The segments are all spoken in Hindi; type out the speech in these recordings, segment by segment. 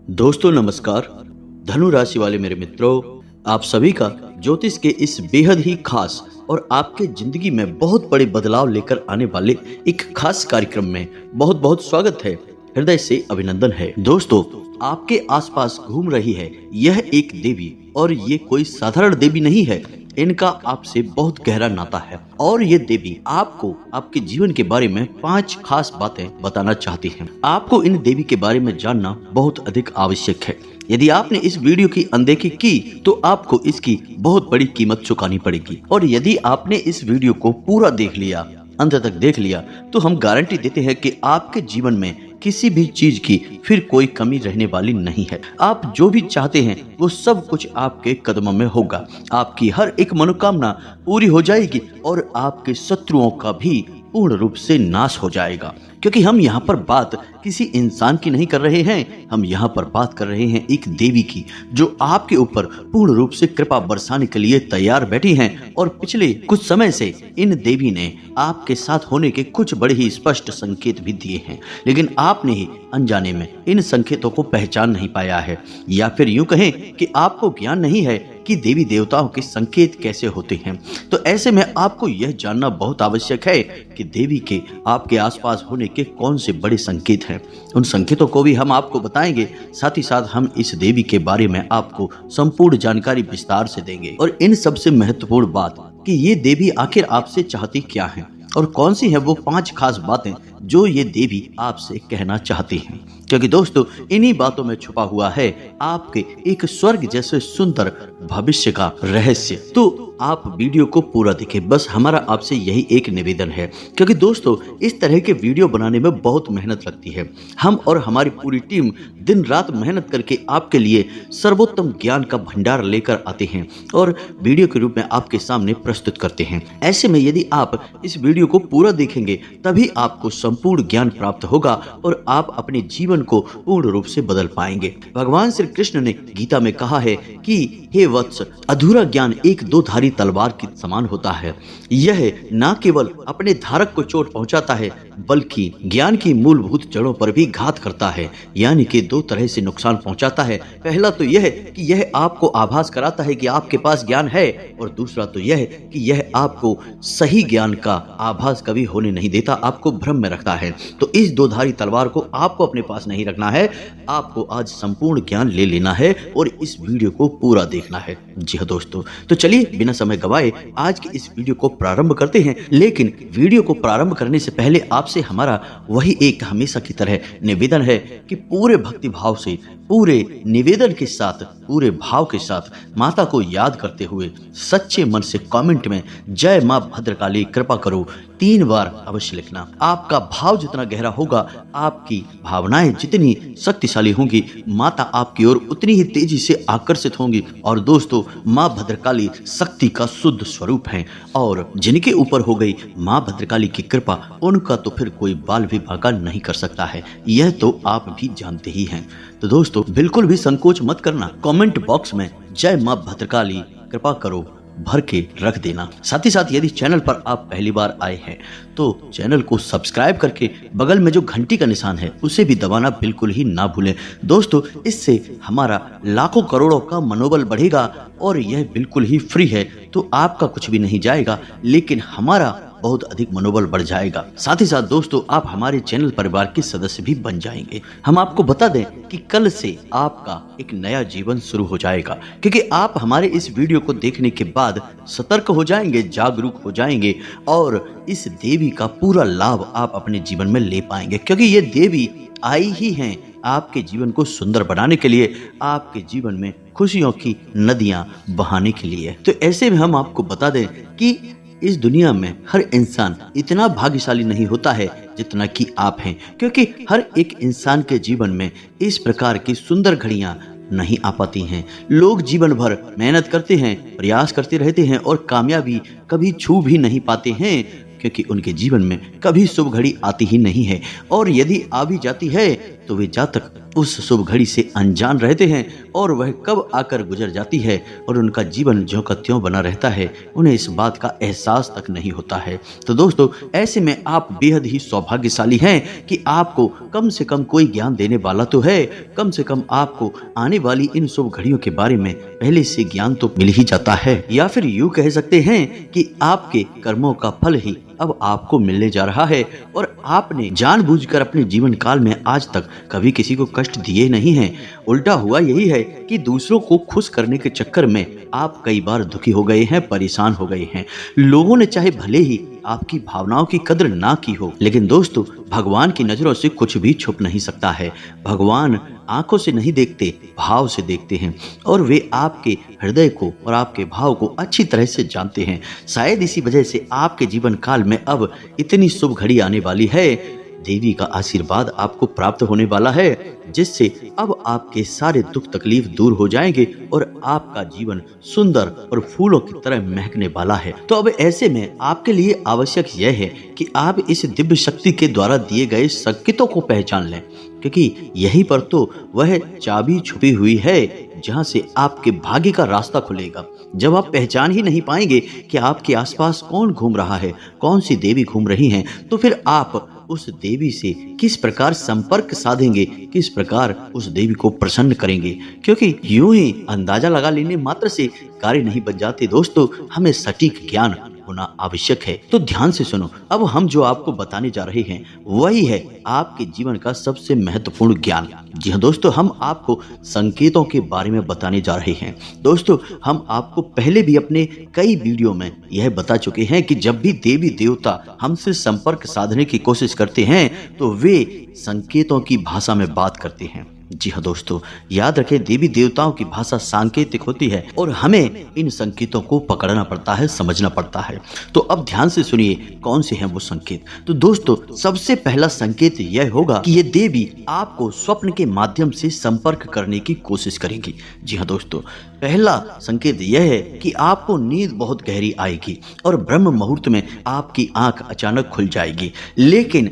दोस्तों नमस्कार। धनु राशि वाले मेरे मित्रों, आप सभी का ज्योतिष के इस बेहद ही खास और आपके जिंदगी में बहुत बड़े बदलाव लेकर आने वाले एक खास कार्यक्रम में बहुत बहुत स्वागत है। हृदय से अभिनंदन है। दोस्तों, आपके आसपास घूम रही है यह एक देवी, और ये कोई साधारण देवी नहीं है। इनका आपसे बहुत गहरा नाता है और ये देवी आपको आपके जीवन के बारे में 5 खास बातें बताना चाहती हैं। आपको इन देवी के बारे में जानना बहुत अधिक आवश्यक है। यदि आपने इस वीडियो की अनदेखी की तो आपको इसकी बहुत बड़ी कीमत चुकानी पड़ेगी, और यदि आपने इस वीडियो को पूरा देख लिया, अंत तक देख लिया, तो हम गारंटी देते हैं कि आपके जीवन में किसी भी चीज की फिर कोई कमी रहने वाली नहीं है। आप जो भी चाहते हैं वो सब कुछ आपके कदमों में होगा। आपकी हर एक मनोकामना पूरी हो जाएगी और आपके शत्रुओं का भी पूर्ण रूप से नाश हो जाएगा। क्योंकि हम यहाँ पर बात किसी इंसान की नहीं कर रहे हैं, हम यहाँ पर बात कर रहे हैं एक देवी की, जो आपके ऊपर पूर्ण रूप से कृपा बरसाने के लिए तैयार बैठी हैं। और पिछले कुछ समय से इन देवी ने आपके साथ होने के कुछ बड़े ही स्पष्ट संकेत भी दिए हैं, लेकिन आपने ही अनजाने में इन संकेतों को पहचान नहीं पाया है, या फिर यूं कहें कि आपको ज्ञान नहीं है कि देवी देवताओं के संकेत कैसे होते हैं। तो ऐसे में आपको यह जानना बहुत आवश्यक है कि देवी के आपके आसपास होने के कौन से बड़े संकेत हैं। उन संकेतों को भी हम आपको बताएंगे, साथ ही साथ हम इस देवी के बारे में आपको संपूर्ण जानकारी विस्तार से देंगे। और इन सबसे महत्वपूर्ण बात कि ये देवी आखिर आपसे चाहती क्या है और कौन सी है वो 5 खास बातें जो ये देवी आपसे कहना चाहती हैं। क्योंकि दोस्तों, इन्हीं बातों में छुपा हुआ है आपके एक स्वर्ग जैसे सुंदर भविष्य का रहस्य। तो आप वीडियो को पूरा देखें, बस हमारा आपसे यही एक निवेदन है। क्योंकि दोस्तों, इस तरह के वीडियो बनाने में बहुत मेहनत लगती है। हम और हमारी पूरी टीम दिन रात मेहनत करके आपके लिए सर्वोत्तम ज्ञान का भंडार लेकर आते हैं और वीडियो के रूप में आपके सामने प्रस्तुत करते हैं। ऐसे में यदि आप इस वीडियो को पूरा देखेंगे तभी आपको संपूर्ण ज्ञान प्राप्त होगा और आप अपने जीवन को पूर्ण रूप से बदल पाएंगे। भगवान श्री कृष्ण ने गीता में कहा है कि हे वत्स, अधूरा ज्ञान एक दो धारी तलवार के समान होता है। यह न केवल अपने धारक को चोट पहुंचाता है बल्कि ज्ञान की मूलभूत जड़ों पर भी घात करता है, यानी कि 2 तरह से नुकसान पहुंचाता है। पहला तो यह कि यह आपको आभास कराता है कि आपके पास ज्ञान है, और दूसरा तो यह कि यह आपको सही ज्ञान का आभास कभी होने नहीं देता, आपको भ्रम में रखता है। तो इस 2 धारी तलवार को आपको अपने पास नहीं रखना है, आपको आज संपूर्ण ज्ञान ले लेना है और इस वीडियो को पूरा देखना है। जी हाँ दोस्तों, तो चलिए बिना समय गवाए आज की इस वीडियो को प्रारंभ करते हैं। लेकिन वीडियो को प्रारंभ करने से पहले आपसे हमारा वही एक हमेशा की तरह निवेदन है कि पूरे भक्ति भाव से, पूरे निवेदन के साथ, पूरे भाव के साथ माता को याद करते हुए सच्चे मन से कमेंट में जय मां भद्रकाली कृपा करो 3 बार अवश्य लिखना। आपका भाव जितना गहरा होगा, आपकी भावनाएं जितनी शक्तिशाली होंगी, माता आपकी ओर उतनी ही तेजी से आकर्षित होंगी। और दोस्तों, मां भद्रकाली शक्ति का शुद्ध स्वरूप है, और जिनके ऊपर हो गई मां भद्रकाली की कृपा, उनका तो फिर कोई बाल भी बांका नहीं कर सकता है। यह तो आप भी जानते ही हैं। तो दोस्तों, बिल्कुल भी संकोच मत करना, कमेंट बॉक्स में जय मां भद्रकाली कृपा करो भर के रख देना। साथ ही साथ यदि चैनल पर आप पहली बार आए हैं तो चैनल को सब्सक्राइब करके बगल में जो घंटी का निशान है उसे भी दबाना बिल्कुल ही ना भूलें। दोस्तों, इससे हमारा लाखों करोड़ों का मनोबल बढ़ेगा और यह बिल्कुल ही फ्री है। तो आपका कुछ भी नहीं जाएगा, लेकिन हमारा बहुत अधिक मनोबल बढ़ जाएगा। साथ ही साथ दोस्तों, आप हमारे चैनल परिवार के सदस्य भी बन जाएंगे। हम आपको बता दें कि कल से आपका एक नया जीवन शुरू हो जाएगा, क्योंकि आप हमारे इस वीडियो को देखने के बाद सतर्क हो जाएंगे, जागरूक हो जाएंगे, और इस देवी का पूरा लाभ आप अपने जीवन में ले पाएंगे। क्योंकि ये देवी आई ही हैं आपके जीवन को सुंदर बनाने के लिए, आपके जीवन में खुशियों की नदियां बहाने के लिए। तो ऐसे में हम आपको बता दें कि इस दुनिया में हर इंसान इतना भाग्यशाली नहीं होता है जितना कि आप हैं, क्योंकि हर एक इंसान के जीवन में इस प्रकार की सुंदर घड़ियां नहीं आ पाती हैं। लोग जीवन भर मेहनत करते हैं, प्रयास करते रहते हैं और कामयाबी कभी छू भी नहीं पाते हैं, क्योंकि उनके जीवन में कभी शुभ घड़ी आती ही नहीं है, और यदि आ भी जाती है तो वे जातक उस शुभ घड़ी से अनजान रहते हैं और वह कब आकर गुजर जाती है और उनका जीवन ज्यों का त्यों बना रहता है, उन्हें इस बात का एहसास तक नहीं होता है। तो दोस्तों, ऐसे में आप बेहद ही सौभाग्यशाली हैं कि आपको कम से कम कोई ज्ञान देने वाला तो है। कम से कम आपको आने वाली इन शुभ घड़ियों के बारे में पहले से ज्ञान तो मिल ही जाता है, या फिर यूं कह सकते हैं कि आपके कर्मों का फल ही अब आपको मिलने जा रहा है और आपने जानबूझकर अपने जीवन काल में आज तक कभी किसी को कष्ट दिए नहीं हैं। उल्टा हुआ यही है कि दूसरों को खुश करने के चक्कर में आप कई बार दुखी हो गए हैं, परेशान हो गए हैं। लोगों ने चाहे भले ही आपकी भावनाओं की कदर ना की हो, लेकिन दोस्तों, भगवान की नजरों से कुछ भी छुप नहीं सकता है। भगवान आंखों से नहीं देखते, भाव से देखते हैं और वे आपके हृदय को और आपके भाव को अच्छी तरह से जानते हैं। शायद इसी वजह से आपके जीवन काल में अब इतनी शुभ घड़ी आने वाली है। देवी का आशीर्वाद आपको प्राप्त होने वाला है, जिससे अब आपके सारे दुख तकलीफ दूर हो जाएंगे और आपका जीवन सुंदर और फूलों की तरह महकने वाला है। तो अब ऐसे में आपके लिए आवश्यक यह है कि आप इस दिव्य शक्ति के द्वारा दिए गए संकेतों को पहचान लें, क्योंकि यहीं पर तो वह चाबी छुपी हुई है जहां से आपके भाग्य का रास्ता खुलेगा। जब आप पहचान ही नहीं पाएंगे कि आपके आसपास कौन घूम रहा है, कौन सी देवी घूम रही हैं, तो फिर आप उस देवी से किस प्रकार संपर्क साधेंगे, किस प्रकार उस देवी को प्रसन्न करेंगे, क्योंकि यूं ही अंदाजा लगा लेने मात्र से कार्य नहीं बन जाते दोस्तों, हमें सटीक ज्ञान होना आवश्यक है। तो ध्यान से सुनो, अब हम जो आपको बताने जा रहे हैं वही है आपके जीवन का सबसे महत्वपूर्ण ज्ञान। जी हाँ दोस्तों, हम आपको संकेतों के बारे में बताने जा रहे हैं। दोस्तों, हम आपको पहले भी अपने कई वीडियो में यह बता चुके हैं कि जब भी देवी देवता हमसे संपर्क साधने की कोशिश करते हैं तो वे संकेतों की भाषा में बात करते हैं। जी हाँ दोस्तों, याद रखें, देवी देवताओं की भाषा सांकेतिक होती है और हमें इन संकेतों को पकड़ना पड़ता है, समझना पड़ता है। तो अब ध्यान से सुनिए कौन से हैं वो संकेत। तो दोस्तों, सबसे पहला संकेत यह होगा कि ये देवी आपको स्वप्न के माध्यम से संपर्क करने की कोशिश करेंगी। जी हाँ दोस्तों, पहला संकेत यह है कि आपको नींद बहुत गहरी आएगी और ब्रह्म मुहूर्त में आपकी आंख अचानक खुल जाएगी, लेकिन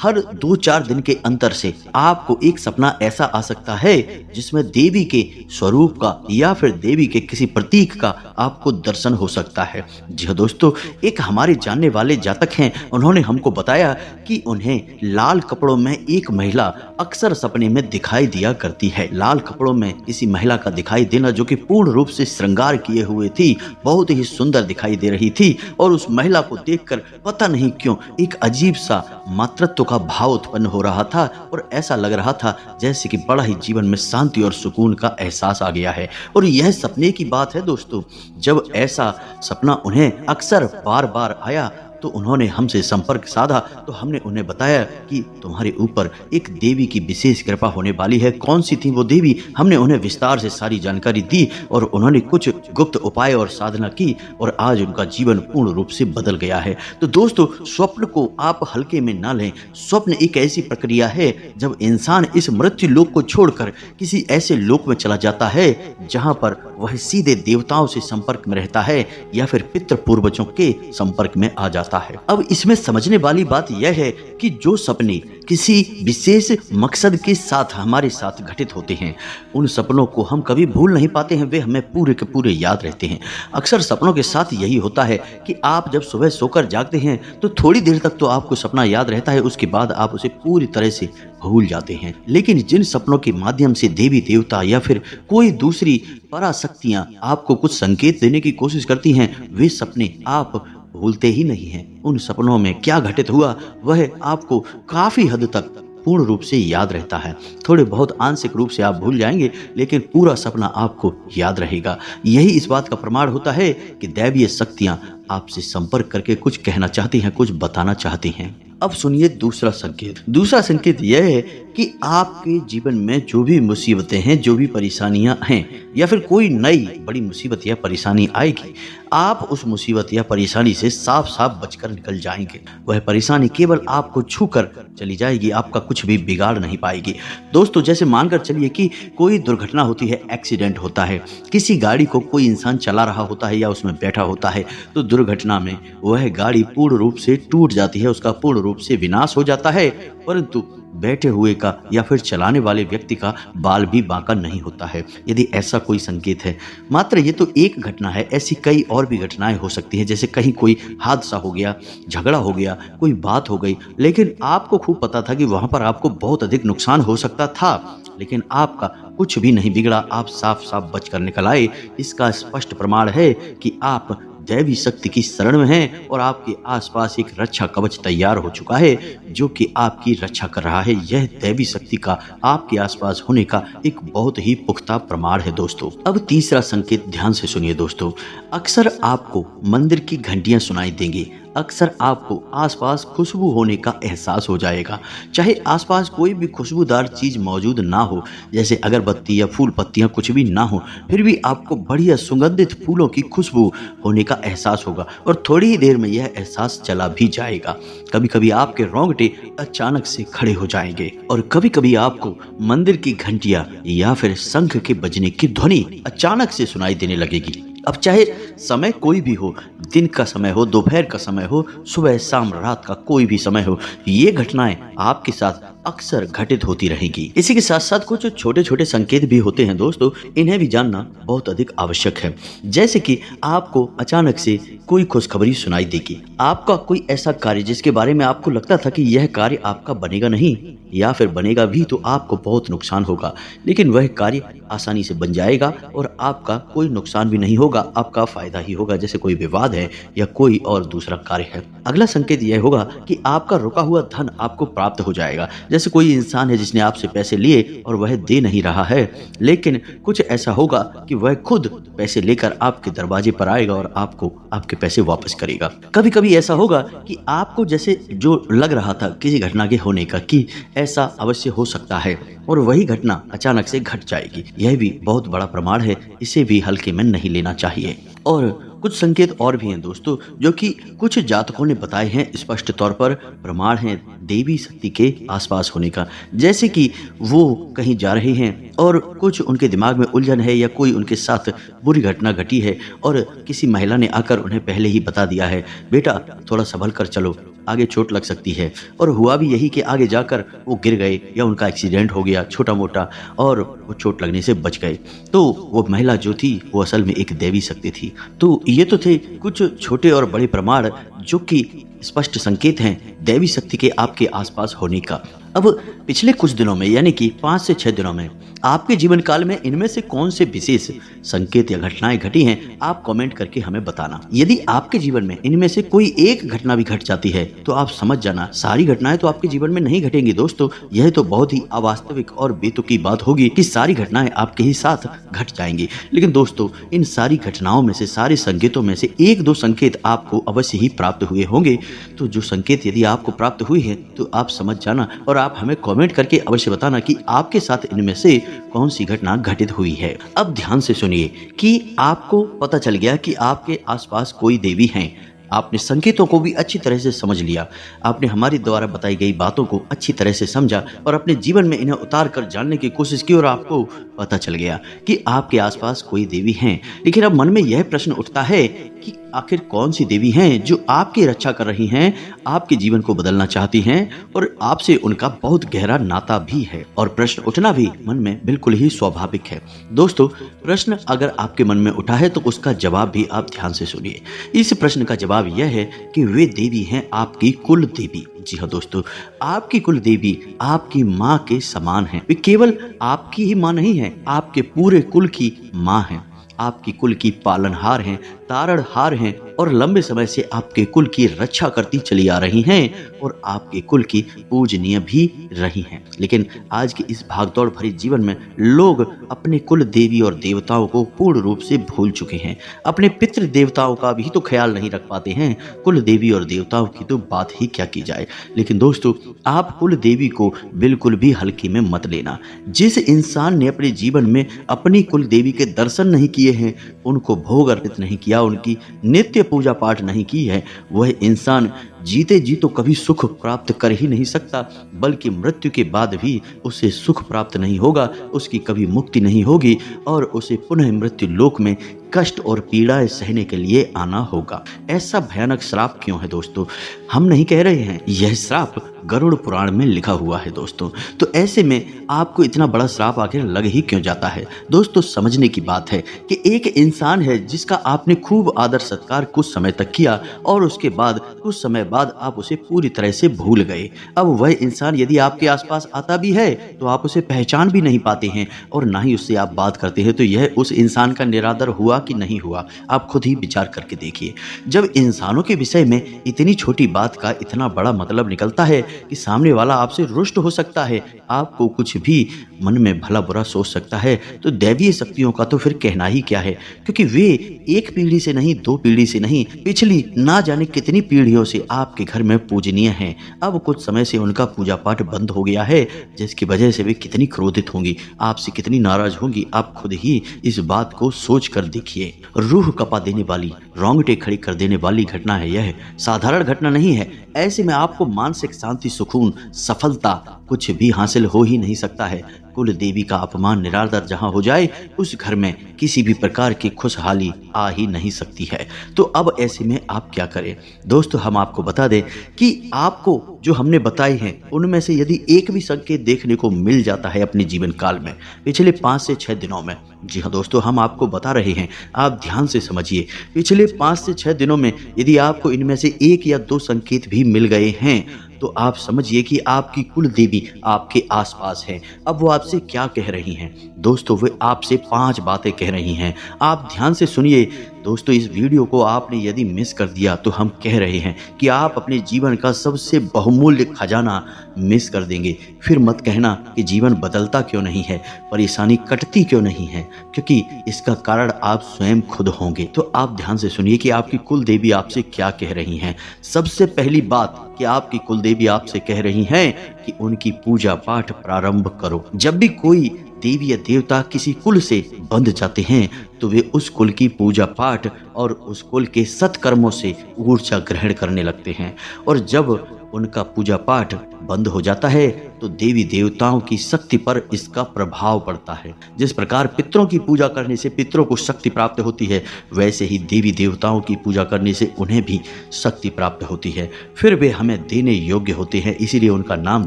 हर 2-4 दिन के अंतर से आपको एक सपना ऐसा आ सकता है जिसमें देवी के स्वरूप का या फिर देवी के किसी प्रतीक का आपको दर्शन हो सकता है। जी हाँ दोस्तों, एक हमारे जानने वाले जातक हैं, उन्होंने हमको बताया कि उन्हें लाल कपड़ों में एक महिला अक्सर सपने में दिखाई दिया करती है। लाल कपड़ों में किसी महिला का दिखाई देना जो कि पूर्ण रूप से श्रृंगार किए हुए थी, बहुत ही सुंदर दिखाई दे रही थी और उस महिला को देखकर पता नहीं क्यों एक अजीब सा मातृत्व का भाव उत्पन्न हो रहा था और ऐसा लग रहा था जैसे कि बड़ा ही जीवन में शांति और सुकून का एहसास आ गया है। और यह सपने की बात है दोस्तों। जब ऐसा सपना उन्हें अक्सर बार बार आया तो उन्होंने हमसे संपर्क साधा, तो हमने उन्हें बताया कि तुम्हारे ऊपर एक देवी की विशेष कृपा होने वाली है। कौन सी थी वो देवी, हमने उन्हें विस्तार से सारी जानकारी दी और उन्होंने कुछ गुप्त उपाय और साधना की और आज उनका जीवन पूर्ण रूप से बदल गया है। तो दोस्तों, स्वप्न को आप हल्के में ना लें। स्वप्न एक ऐसी प्रक्रिया है जब इंसान इस मृत्यु लोक को छोड़कर किसी ऐसे लोक में चला जाता है जहां पर वह सीधे देवताओं से संपर्क में रहता है या फिर पितृ पूर्वजों के संपर्क में आ जाता है। अब इसमें समझने वाली बात यह है कि जो सपने किसी विशेष मकसद के साथ हमारे साथ घटित होते हैं, उन सपनों को हम कभी भूल नहीं पाते हैं, वे हमें पूरे के पूरे याद रहते हैं। अक्सर सपनों के साथ यही होता है कि आप जब सुबह सोकर जागते हैं तो थोड़ी देर तक तो आपको सपना याद रहता है, उसके बाद आप उसे पूरी तरह से भूल जाते हैं। लेकिन जिन सपनों के माध्यम से देवी देवता या फिर कोई दूसरी पराशक्तियां आपको कुछ संकेत देने की कोशिश करती हैं, वे सपने आप भूलते ही नहीं हैं। उन सपनों में क्या घटित हुआ वह आपको काफी हद तक पूर्ण रूप से याद रहता है। थोड़े बहुत आंशिक रूप से आप भूल जाएंगे, लेकिन पूरा सपना आपको याद रहेगा। यही इस बात का प्रमाण होता है कि दैवीय शक्तियां आपसे संपर्क करके कुछ कहना चाहती हैं, कुछ बताना चाहती हैं। अब सुनिए दूसरा संकेत। दूसरा संकेत यह है कि आपके जीवन में जो भी मुसीबतें हैं, जो भी परेशानियां हैं या फिर कोई नई बड़ी मुसीबत या परेशानी आएगी, आप उस मुसीबत या परेशानी से साफ साफ बचकर निकल जाएंगे। वह परेशानी केवल आपको छूकर चली जाएगी, आपका कुछ भी बिगाड़ नहीं पाएगी। दोस्तों, जैसे मानकर चलिए कि कोई दुर्घटना होती है, एक्सीडेंट होता है, किसी गाड़ी को कोई इंसान चला रहा होता है या उसमें बैठा होता है, तो दुर्घटना में वह गाड़ी पूर्ण रूप से टूट जाती है, उसका पूर्ण रूप से विनाश हो जाता है, परंतु बैठे हुए का या फिर चलाने वाले व्यक्ति का बाल भी बांका नहीं होता है, यदि ऐसा कोई संकेत है। मात्र ये तो एक घटना है, ऐसी कई और भी घटनाएं हो सकती हैं, जैसे कहीं कोई हादसा हो गया, झगड़ा हो गया, कोई बात हो गई, लेकिन आपको खूब पता था कि वहां पर आपको बहुत अधिक नुकसान हो सकता था, लेकिन आपका कुछ भी नहीं बिगड़ा, आप साफ साफ बच कर निकल आए। इसका स्पष्ट प्रमाण है कि आप दैवी शक्ति की शरण में हैं और आपके आसपास एक रक्षा कवच तैयार हो चुका है जो कि आपकी रक्षा कर रहा है। यह दैवी शक्ति का आपके आसपास होने का एक बहुत ही पुख्ता प्रमाण है दोस्तों। अब तीसरा संकेत ध्यान से सुनिए दोस्तों। अक्सर आपको मंदिर की घंटियां सुनाई देंगी, अक्सर आपको आसपास खुशबू होने का एहसास हो जाएगा। चाहे आसपास कोई भी खुशबूदार चीज मौजूद ना हो, जैसे अगरबत्ती या फूल पत्तियां कुछ भी ना हो, फिर भी आपको बढ़िया सुगंधित फूलों की खुशबू होने का एहसास होगा और थोड़ी ही देर में यह एहसास चला भी जाएगा। कभी कभी आपके रोंगटे अचानक से खड़े हो जाएंगे और कभी कभी आपको मंदिर की घंटियां या फिर शंख के बजने की ध्वनि अचानक से सुनाई देने लगेगी। अब चाहे समय कोई भी हो, दिन का समय हो, दोपहर का समय हो, सुबह शाम रात का कोई भी समय हो, ये घटनाएं आपके साथ अक्सर घटित होती रहेंगी। इसी के साथ साथ कुछ छोटे छोटे संकेत भी होते हैं दोस्तों, इन्हें भी जानना बहुत अधिक आवश्यक है। जैसे कि आपको अचानक से कोई खुशखबरी सुनाई देगी, आपका कोई ऐसा कार्य जिसके बारे में आपको लगता था कि यह कार्य आपका बनेगा नहीं या फिर बनेगा भी तो आपको बहुत नुकसान होगा, लेकिन वह कार्य आसानी से बन जाएगा और आपका कोई नुकसान भी नहीं होगा, आपका फायदा ही होगा। जैसे कोई विवाद है या कोई और दूसरा कार्य है। अगला संकेत यह होगा कि आपका रुका हुआ धन आपको प्राप्त हो जाएगा। जैसे कोई इंसान है जिसने आपसे पैसे लिए और वह दे नहीं रहा है, लेकिन कुछ ऐसा होगा कि वह खुद पैसे लेकर आपके दरवाजे पर आएगा और आपको आपके पैसे वापस करेगा। कभी कभी ऐसा होगा कि आपको जैसे जो लग रहा था किसी घटना के होने का कि ऐसा अवश्य हो सकता है और वही घटना अचानक से घट जाएगी। यह भी बहुत बड़ा प्रमाण है, इसे भी हल्के में नहीं लेना चाहिए। और कुछ संकेत और भी हैं दोस्तों जो कि कुछ जातकों ने बताए हैं, स्पष्ट तौर पर प्रमाण है देवी शक्ति के आसपास होने का। जैसे कि वो कहीं जा रहे हैं और कुछ उनके दिमाग में उलझन है या कोई उनके साथ बुरी घटना घटी है और किसी महिला ने आकर उन्हें पहले ही बता दिया है, बेटा थोड़ा संभल कर चलो, आगे चोट लग सकती है। और हुआ भी यही कि आगे जाकर वो गिर गए या उनका एक्सीडेंट हो गया छोटा मोटा और वो चोट लगने से बच गए। तो वो महिला जो थी वो असल में एक देवी शक्ति थी। तो ये तो थे कुछ छोटे और बड़े प्रमाण जो कि स्पष्ट संकेत हैं देवी शक्ति के आपके आसपास होने का। अब पिछले कुछ दिनों में यानी कि 5 से 6 दिनों में आपके जीवन काल में इनमें से कौन से विशेष संकेत या घटनाएं घटी हैं, आप कमेंट करके हमें बताना। यदि आपके जीवन में इनमें से कोई एक घटना भी घट जाती है तो आप समझ जाना सारी घटनाएं तो आपके जीवन में नहीं घटेंगी दोस्तों। यह तो बहुत ही अवास्तविक और बेतुकी बात होगी कि सारी घटनाएं आपके ही साथ घट जाएंगी। लेकिन दोस्तों इन सारी घटनाओं में से, सारे संकेतों में से 1-2 संकेत आपको अवश्य ही प्राप्त हुए होंगे। तो जो संकेत यदि आपको प्राप्त हुई है तो आप समझ जाना और आप हमें कमेंट करके अवश्य बताना कि आपके साथ इनमें से कौन सी घटना घटित हुई है। अब ध्यान से सुनिए कि आपको पता चल गया कि आपके आसपास कोई देवी हैं, आपने संकेतों को भी अच्छी तरह से समझ लिया, आपने हमारी द्वारा बताई गई बातों को अच्छी तरह से समझा और अपने जीवन में इन्हें उतार कर जानने की कोशिश की और आपको पता चल गया कि आपके आसपास कोई देवी हैं। लेकिन अब मन में यह प्रश्न उठता है कि आखिर कौन सी देवी हैं जो आपकी रक्षा कर रही हैं, आपके जीवन को बदलना चाहती हैं और आपसे उनका बहुत गहरा नाता भी है। और प्रश्न उठना भी मन में बिल्कुल ही स्वाभाविक है। दोस्तों प्रश्न अगर आपके मन में उठा है तो उसका जवाब भी आप ध्यान से सुनिए। इस प्रश्न का जवाब यह है कि वे देवी हैं आपकी कुल देवी। जी हाँ दोस्तों, आपकी कुल देवी आपकी माँ के समान है। वे केवल आपकी ही माँ नहीं है, आपके पूरे कुल की माँ है, आपकी कुल की पालनहार हैं, तारणहार हैं और लंबे समय से आपके कुल की रक्षा करती चली आ रही हैं और आपके कुल की पूजनीय भी रही हैं। लेकिन आज के इस भागदौड़ भरे जीवन में लोग अपने कुल देवी और देवताओं को पूर्ण रूप से भूल चुके हैं। अपने पितृ देवताओं का भी तो ख्याल नहीं रख पाते हैं, कुल देवी और देवताओं की तो बात ही क्या की जाए। लेकिन दोस्तों आप कुल देवी को बिल्कुल भी हल्के में मत लेना। जिस इंसान ने अपने जीवन में अपनी कुल देवी के दर्शन नहीं किए हैं, उनको भोग अर्पित नहीं किया, उनकी नित्य पूजा पाठ नहीं की है, वह इंसान जीते जी तो कभी सुख प्राप्त कर ही नहीं सकता, बल्कि मृत्यु के बाद भी उसे सुख प्राप्त नहीं होगा, उसकी कभी मुक्ति नहीं होगी और उसे पुनः मृत्यु लोक में कष्ट और पीड़ाएं सहने के लिए आना होगा। ऐसा भयानक श्राप क्यों है दोस्तों? हम नहीं कह रहे हैं, यह श्राप गरुड़ पुराण में लिखा हुआ है दोस्तों। तो ऐसे में आपको इतना बड़ा श्राप आखिर लग ही क्यों जाता है? दोस्तों समझने की बात है कि एक इंसान है जिसका आपने खूब आदर सत्कार कुछ समय तक किया और उसके बाद कुछ समय बाद आप उसे पूरी तरह से भूल गए। अब वह इंसान यदि आपके आसपास आता भी है तो आप उसे पहचान भी नहीं पाते हैं और ना ही उससे आप बात करते हैं, तो यह उस इंसान का निरादर हुआ कि नहीं हुआ? आप खुद ही विचार करके देखिए। जब इंसानों के विषय में इतनी छोटी बात का इतना बड़ा मतलब निकलता है कि सामने वाला आपसे रुष्ट हो सकता है, आपको कुछ भी मन में भला बुरा सोच सकता है, तो दैवीय शक्तियों का तो फिर कहना ही क्या है, क्योंकि वे एक पीढ़ी से नहीं, दो पीढ़ी से नहीं, पिछली ना जाने कितनी पीढ़ियों से आपके घर में पूजनीय हैं। अब कुछ समय से उनका पूजा पाठ बंद हो गया है, जिसकी वजह से वे कितनी क्रोधित होंगी, आपसे कितनी नाराज होंगी, आप खुद ही इस बात को सोच कर देखिए। रूह कपा देने वाली, रोंगटे खड़ी कर देने वाली घटना है यह, साधारण घटना नहीं है। ऐसे में आपको मानसिक शांति, सुकून, सफलता कुछ भी हासिल हो ही नहीं सकता है। कुल देवी का अपमान निरादर जहां हो जाए, उस घर में किसी भी प्रकार की खुशहाली आ ही नहीं सकती है। तो अब ऐसे में आप क्या करें? दोस्तों हम आपको बता दें कि आपको जो हमने बताए हैं उनमें से यदि एक भी संकेत देखने को मिल जाता है अपने जीवन काल में पिछले 5 से 6 दिनों में, जी हाँ दोस्तों हम आपको बता रहे हैं, आप ध्यान से समझिए, पिछले 5 से 6 दिनों में यदि आपको इनमें से 1 या 2 संकेत भी मिल गए हैं तो आप समझिए कि आपकी कुल देवी आपके आसपास है। अब वो आपसे क्या कह रही हैं? दोस्तों वे आपसे 5 बातें कह रही हैं। आप ध्यान से सुनिए दोस्तों, इस वीडियो को आपने यदि मिस कर दिया तो हम कह रहे हैं कि आप अपने जीवन का सबसे बहुमूल्य खजाना मिस कर देंगे। फिर मत कहना कि जीवन बदलता क्यों नहीं है, परेशानी कटती क्यों नहीं है, क्योंकि इसका कारण आप स्वयं खुद होंगे। तो आप ध्यान से सुनिए कि आपकी कुल देवी आपसे क्या कह रही हैं। सबसे पहली बात कि आपकी कुल देवी आपसे कह रही हैं कि उनकी पूजा पाठ प्रारंभ करो। जब भी कोई देवी या देवता किसी कुल से बंध जाते हैं तो वे उस कुल की पूजा पाठ और उस कुल के सत्कर्मों से ऊर्जा ग्रहण करने लगते हैं, और जब उनका पूजा पाठ बंद हो जाता है तो देवी देवताओं की शक्ति पर इसका प्रभाव पड़ता है। जिस प्रकार पितरों की पूजा करने से पितरों को शक्ति प्राप्त होती है, वैसे ही देवी देवताओं की पूजा करने से उन्हें भी शक्ति प्राप्त होती है। फिर वे हमें देने योग्य होते हैं, इसीलिए उनका नाम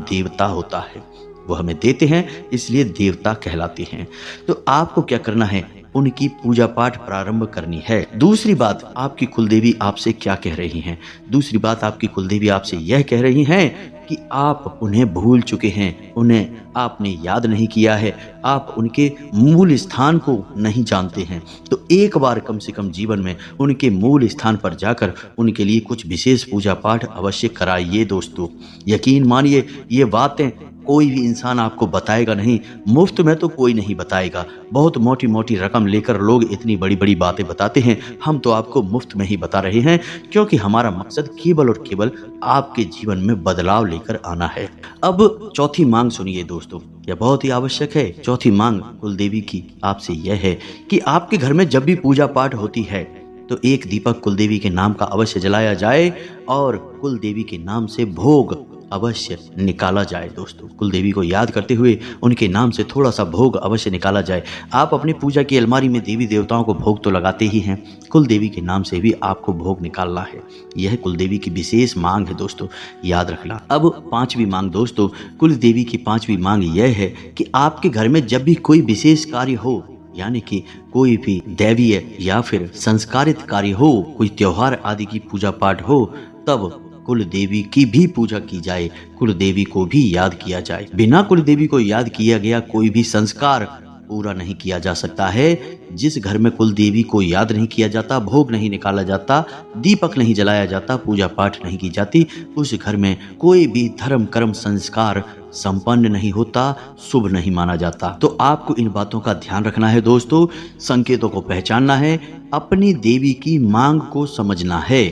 देवता होता है। वो हमें देते हैं इसलिए देवता कहलाते हैं। तो आपको क्या करना है? उनकी पूजा पाठ प्रारंभ करनी है। दूसरी बात, आपकी कुलदेवी आपसे क्या कह रही हैं? दूसरी बात, आपकी कुलदेवी आपसे यह कह रही हैं कि आप उन्हें भूल चुके हैं, उन्हें आपने याद नहीं किया है, आप उनके मूल स्थान को नहीं जानते हैं। तो एक बार कम से कम जीवन में उनके मूल स्थान पर जाकर उनके लिए कुछ विशेष पूजा पाठ अवश्य कराइए दोस्तों। यकीन मानिए ये बातें कोई भी इंसान आपको बताएगा नहीं, मुफ्त में तो कोई नहीं बताएगा। बहुत मोटी मोटी रकम लेकर लोग इतनी बड़ी बड़ी बातें बताते हैं, हम तो आपको मुफ्त में ही बता रहे हैं, क्योंकि हमारा मकसद केवल और केवल आपके जीवन में बदलाव लेकर आना है। अब चौथी मांग सुनिए दोस्तों, यह बहुत ही आवश्यक है। चौथी मांग कुलदेवी की आपसे यह है कि आपके घर में जब भी पूजा पाठ होती है तो एक दीपक कुलदेवी के नाम का अवश्य जलाया जाए और कुलदेवी के नाम से भोग अवश्य निकाला जाए। दोस्तों कुलदेवी को याद करते हुए उनके नाम से थोड़ा सा भोग अवश्य निकाला जाए। आप अपनी पूजा की अलमारी में देवी देवताओं को भोग तो लगाते ही हैं, कुलदेवी के नाम से भी आपको भोग निकालना है। यह कुलदेवी की विशेष मांग है दोस्तों, याद रखना। अब पांचवी मांग दोस्तों, कुलदेवी की पांचवी मांग यह है कि आपके घर में जब भी कोई विशेष कार्य हो, यानी कि कोई भी दैवीय या फिर संस्कारित कार्य हो, कोई त्योहार आदि की पूजा पाठ हो, तब कुल देवी की भी पूजा की जाए, कुल देवी को भी याद किया जाए। बिना कुल देवी को याद किया गया कोई भी संस्कार पूरा नहीं किया जा सकता है। जिस घर में कुल देवी को याद नहीं किया जाता, भोग नहीं निकाला जाता, दीपक नहीं जलाया जाता, पूजा पाठ नहीं की जाती, उस घर में कोई भी धर्म कर्म संस्कार संपन्न नहीं होता, शुभ नहीं माना जाता। तो आपको इन बातों का ध्यान रखना है दोस्तों, संकेतों को पहचानना है, अपनी देवी की मांग को समझना है।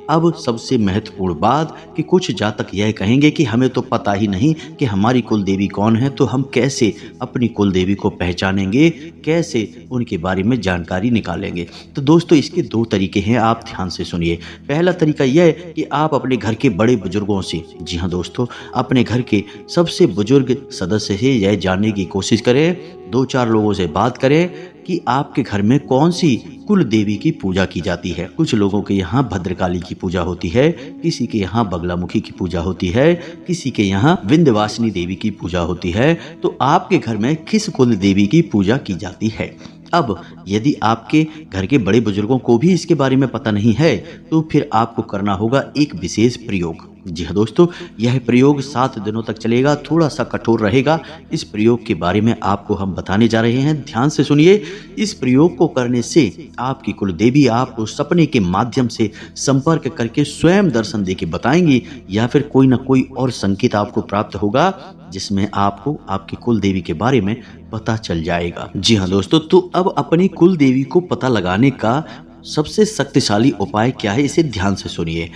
अब सबसे महत्वपूर्ण बात कि कुछ जातक यह कहेंगे कि हमें तो पता ही नहीं कि हमारी कुल देवी कौन है, तो हम कैसे अपनी कुल देवी को पहचानेंगे, कैसे उनके बारे में जानकारी निकालेंगे। तो दोस्तों इसके दो तरीके हैं, आप ध्यान से सुनिए। पहला तरीका यह है कि आप अपने घर के बड़े बुजुर्गों से, जी हाँ दोस्तों, अपने घर के सबसे बुजुर्ग सदस्य से यह जानने की कोशिश करें, दो चार लोगों से बात करें कि आपके घर में कौन सी कुल देवी की पूजा की जाती है। कुछ लोगों के यहाँ भद्रकाली की पूजा होती है, किसी के यहाँ बगलामुखी की पूजा होती है, किसी के यहाँ विंध्यवासिनी देवी की पूजा होती है। तो आपके घर में किस कुल देवी की पूजा की जाती है? अब यदि आपके घर के बड़े बुजुर्गों को भी इसके बारे में पता नहीं है, तो फिर आपको करना होगा एक विशेष प्रयोग। जी हाँ दोस्तों, यह प्रयोग 7 दिनों तक चलेगा, थोड़ा सा कठोर रहेगा। इस प्रयोग के बारे में आपको हम बताने जा रहे हैं, ध्यान से सुनिए। इस प्रयोग को करने से आपकी कुल देवी आपको सपने के माध्यम से संपर्क करके स्वयं दर्शन देके बताएंगी, या फिर कोई ना कोई और संकेत आपको प्राप्त होगा जिसमें आपको आपकी कुल देवी के बारे में पता चल जाएगा। जी हाँ दोस्तों, तो अब अपनी कुल देवी को पता लगाने का सबसे शक्तिशाली उपाय क्या है, इसे ध्यान से सुनिए।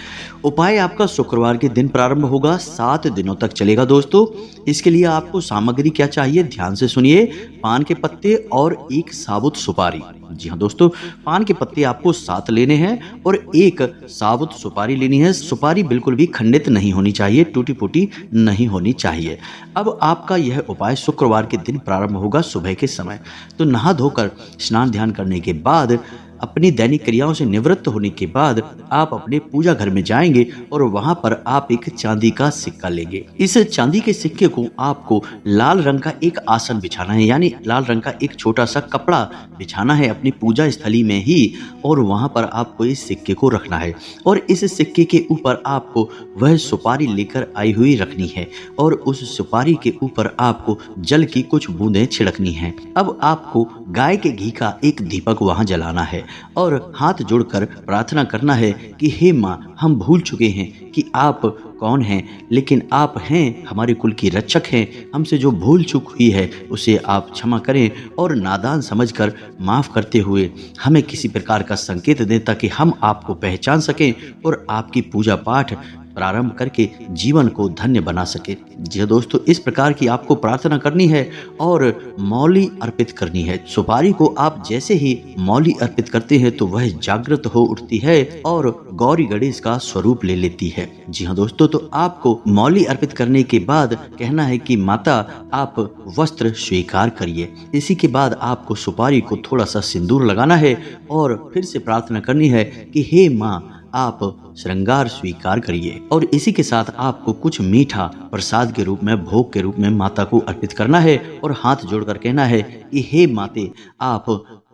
उपाय आपका शुक्रवार के दिन प्रारंभ होगा, 7 दिनों तक चलेगा दोस्तों। इसके लिए आपको सामग्री क्या चाहिए, ध्यान से सुनिए। पान के पत्ते और एक साबुत सुपारी। जी हाँ दोस्तों, पान के पत्ते आपको 7 लेने हैं और एक साबुत सुपारी लेनी है। सुपारी बिल्कुल भी खंडित नहीं होनी चाहिए, टूटी फूटी नहीं होनी चाहिए। अब आपका यह उपाय शुक्रवार के दिन प्रारंभ होगा सुबह के समय। तो नहा धोकर स्नान ध्यान करने के बाद, अपनी दैनिक क्रियाओं से निवृत्त होने के बाद आप अपने पूजा घर में जाएंगे और वहां पर आप एक चांदी का सिक्का लेंगे। इस चांदी के सिक्के को आपको लाल रंग का एक आसन बिछाना है, यानी लाल रंग का एक छोटा सा कपड़ा बिछाना है अपनी पूजा स्थली में ही, और वहां पर आपको इस सिक्के को रखना है। और इस सिक्के के ऊपर आपको वह सुपारी लेकर आई हुई रखनी है और उस सुपारी के ऊपर आपको जल की कुछ बूंदें छिड़कनी हैं। अब आपको गाय के घी का एक दीपक वहां जलाना है और हाथ जोड़कर प्रार्थना करना है कि हे माँ, हम भूल चुके हैं कि आप कौन हैं, लेकिन आप हैं हमारे कुल की रक्षक हैं। हमसे जो भूल चूक हुई है उसे आप क्षमा करें और नादान समझकर माफ़ करते हुए हमें किसी प्रकार का संकेत दें ताकि हम आपको पहचान सकें और आपकी पूजा पाठ प्रारंभ करके जीवन को धन्य बना सके। जी दोस्तों, इस प्रकार की आपको प्रार्थना करनी है और मौली अर्पित करनी है। सुपारी को आप जैसे ही मौली अर्पित करते हैं तो वह जागृत हो उठती है और गौरी गणेश का स्वरूप ले लेती है। जी हाँ दोस्तों, तो आपको मौली अर्पित करने के बाद कहना है कि माता आप वस्त्र स्वीकार करिए। इसी के बाद आपको सुपारी को थोड़ा सा सिंदूर लगाना है और फिर से प्रार्थना करनी है कि हे माँ, आप श्रृंगार स्वीकार करिए। और इसी के साथ आपको कुछ मीठा प्रसाद के रूप में, भोग के रूप में माता को अर्पित करना है और हाथ जोड़कर कहना है कि हे माते, आप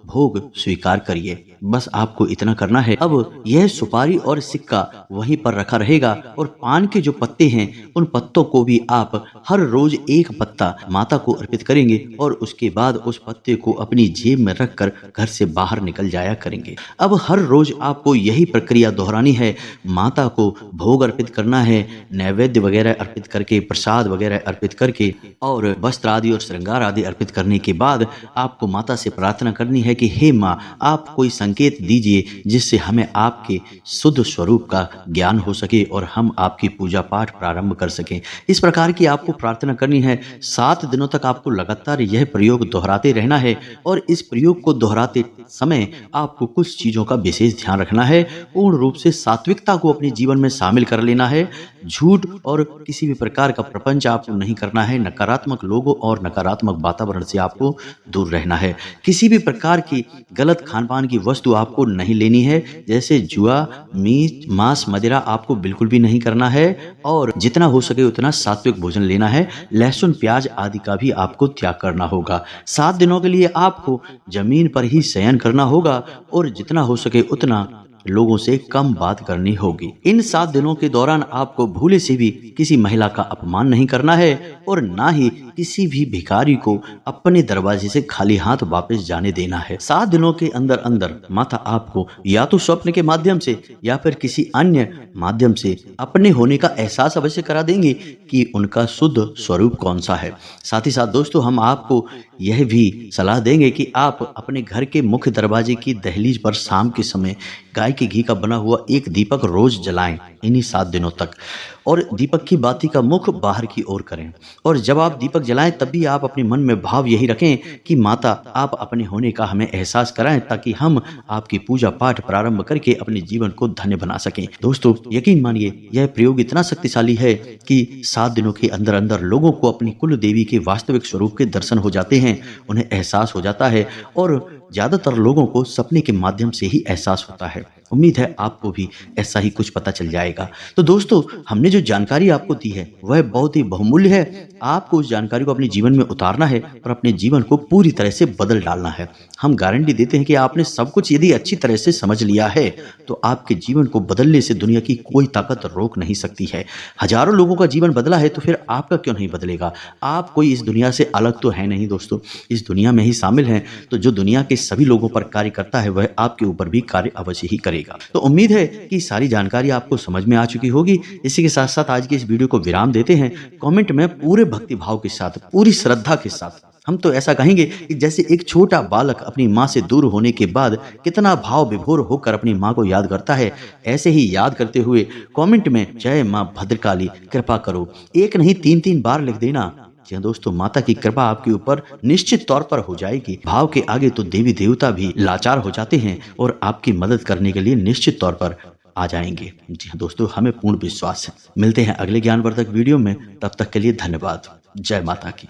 भोग स्वीकार करिए। बस आपको इतना करना है। अब यह सुपारी और सिक्का वहीं पर रखा रहेगा और पान के जो पत्ते हैं उन पत्तों को भी आप हर रोज एक पत्ता माता को अर्पित करेंगे और उसके बाद उस पत्ते को अपनी जेब में रखकर घर से बाहर निकल जाया करेंगे। अब हर रोज आपको यही प्रक्रिया दोहरानी है। माता को भोग अर्पित करना है, नैवेद्य वगैरह अर्पित करके, प्रसाद वगैरह अर्पित करके और वस्त्र आदि और श्रृंगार आदि अर्पित करने के बाद आपको माता से प्रार्थना करनी है कि हे माँ, आप कोई संकेत दीजिए जिससे हमें आपके शुद्ध स्वरूप का ज्ञान हो सके और हम आपकी पूजा पाठ प्रारंभ कर सकें। इस प्रकार की आपको प्रार्थना करनी है। 7 दिनों तक आपको लगातार यह प्रयोग दोहराते रहना है और इस प्रयोग को दोहराते समय आपको कुछ चीजों का विशेष ध्यान रखना है। पूर्ण रूप से सात्विकता को अपने जीवन में शामिल कर लेना है। झूठ और किसी भी प्रकार का प्रपंच आपको नहीं करना है। नकारात्मक लोगों और नकारात्मक वातावरण से आपको दूर रहना है। किसी भी प्रकार की गलत खानपान की वस्तु आपको नहीं लेनी है, जैसे जुआ, मीट, मांस, मदिरा आपको बिल्कुल भी नहीं करना है और जितना हो सके उतना सात्विक भोजन लेना है। लहसुन, प्याज आदि का भी आपको त्याग करना होगा। 7 दिनों के लिए आपको जमीन पर ही शयन करना होगा और जितना हो सके उतना लोगों से कम बात करनी होगी। इन 7 दिनों के दौरान आपको भूले से भी किसी महिला का अपमान नहीं करना है और ना ही किसी भी भिखारी को अपने दरवाजे से खाली हाथ वापस जाने देना है। 7 दिनों के अंदर अंदर माता आपको या तो स्वप्न के माध्यम से या फिर किसी अन्य माध्यम से अपने होने का एहसास अवश्य करा देंगे कि उनका शुद्ध स्वरूप कौन सा है। साथ ही साथ दोस्तों, हम आपको यह भी सलाह देंगे कि आप अपने घर के मुख्य दरवाजे की दहलीज पर शाम के समय गाय के घी का बना हुआ एक दीपक रोज जलाएं इन्हीं 7 दिनों तक, और दीपक की बाती का मुख बाहर की ओर करें। और जब आप दीपक जलाएं तब भी आप अपने मन में भाव यही रखें कि माता आप अपने होने का हमें एहसास कराएं, ताकि हम आपकी पूजा पाठ प्रारंभ करके अपने जीवन को धन्य बना सकें। दोस्तों यकीन मानिए यह प्रयोग इतना शक्तिशाली है कि 7 दिनों के अंदर अंदर लोगों को अपनी कुल देवी के वास्तविक स्वरूप के दर्शन हो जाते हैं, उन्हें एहसास हो जाता है, और ज्यादातर लोगों को सपने के माध्यम से ही एहसास होता है। उम्मीद है आपको भी ऐसा ही कुछ पता चल जाएगा। तो दोस्तों हमने जो जानकारी आपको दी है वह बहुत ही बहुमूल्य है। आपको उस जानकारी को अपने जीवन में उतारना है और अपने जीवन को पूरी तरह से बदल डालना है। हम गारंटी देते हैं कि आपने सब कुछ यदि अच्छी तरह से समझ लिया है तो आपके जीवन को बदलने से दुनिया की कोई ताकत रोक नहीं सकती है। हजारों लोगों का जीवन बदला है तो फिर आपका क्यों नहीं बदलेगा? आप कोई इस दुनिया से अलग तो है नहीं दोस्तों, इस दुनिया में ही शामिल हैं। तो जो दुनिया के सभी लोगों पर कार्य करता है वह आपके ऊपर भी कार्य अवश्य ही करेगा। तो उम्मीद है कि सारी जानकारी आपको समझ में आ चुकी होगी। इसी के साथ साथ आज की इस वीडियो को विराम देते हैं। कमेंट में पूरे भक्ति भाव के साथ, पूरी श्रद्धा के साथ, हम तो ऐसा कहेंगे कि जैसे एक छोटा बालक अपनी माँ से दूर होने के बाद कितना भाव विभोर होकर अपनी माँ को याद करता है, ऐसे ही याद करते हुए कमेंट में जय माँ भद्रकाली कृपा करो 1 नहीं 3-3 बार लिख देना। जी हाँ दोस्तों, माता की कृपा आपके ऊपर निश्चित तौर पर हो जाएगी। भाव के आगे तो देवी देवता भी लाचार हो जाते हैं और आपकी मदद करने के लिए निश्चित तौर पर आ जाएंगे। जी हाँ दोस्तों, हमें पूर्ण विश्वास है। मिलते हैं अगले ज्ञानवर्धक वीडियो में, तब तक के लिए धन्यवाद। जय माता की।